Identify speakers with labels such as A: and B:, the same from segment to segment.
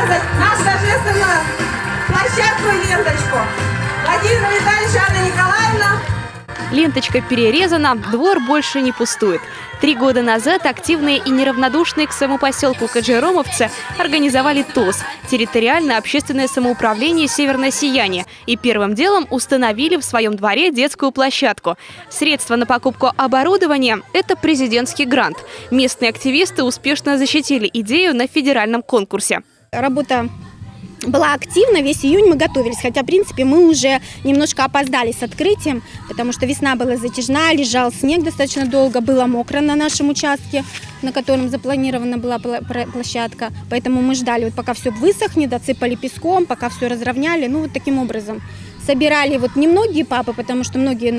A: перерезать нашу торжественную площадку и ленточку. Владимир Витальевич, Анна Николаевна.
B: Ленточка перерезана, двор больше не пустует. 3 года назад активные и неравнодушные к своему поселку каджиромовцы организовали ТОС – территориальное общественное самоуправление «Северное сияние», и первым делом установили в своем дворе детскую площадку. Средства на покупку оборудования – это президентский грант. Местные активисты успешно защитили идею на федеральном конкурсе.
C: Работа была активна, весь июнь мы готовились, хотя, в принципе, мы уже немножко опоздали с открытием, потому что весна была затяжная, лежал снег достаточно долго, было мокро на нашем участке, на котором запланирована была площадка, поэтому мы ждали, вот пока все высохнет, досыпали песком, пока все разровняли, ну вот таким образом. Собирали вот немногие папы, потому что многие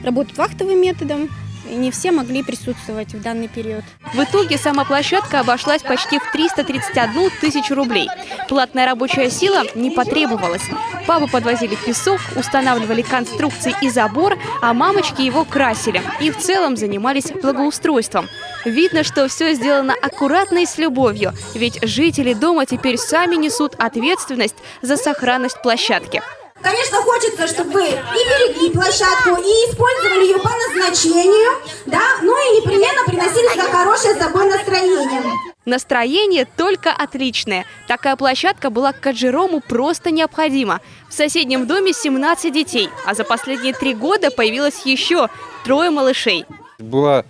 C: работают вахтовым методом, и не все могли присутствовать в данный период.
B: В итоге сама площадка обошлась почти в 331 тысячу рублей. Платная рабочая сила не потребовалась. Папы подвозили песок, устанавливали конструкции и забор, а мамочки его красили. И в целом занимались благоустройством. Видно, что все сделано аккуратно и с любовью, ведь жители дома теперь сами несут ответственность за сохранность площадки.
A: Конечно, хочется, чтобы вы и берегли площадку, и использовали ее по назначению, да, ну и непременно приносили сюда хорошее с собой настроение.
B: Настроение только отличное. Такая площадка была к Каджирому просто необходима. В соседнем доме 17 детей, а за последние 3 года появилось еще 3 малышей.
D: Была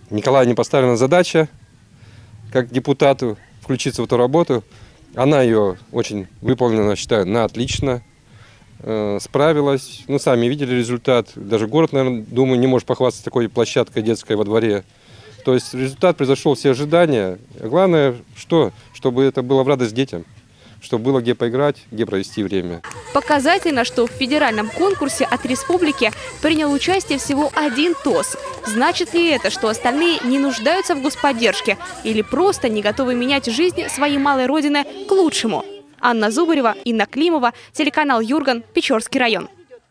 D: Николаевне поставлена задача, как депутату, включиться в эту работу. Она ее очень выполнила, считаю, на отлично, справилась. Ну, сами видели результат. Даже город, наверное, думаю, не может похвастаться такой площадкой детской во дворе. То есть результат превзошел все ожидания. Главное, чтобы это было в радость детям, чтобы было где поиграть, где провести время.
B: Показательно, что в федеральном конкурсе от республики принял участие всего 1 ТОС. Значит ли это, что остальные не нуждаются в господдержке или просто не готовы менять жизнь своей малой родины к лучшему? Анна Зубарева, Инна Климова, телеканал Юрган, Печорский район.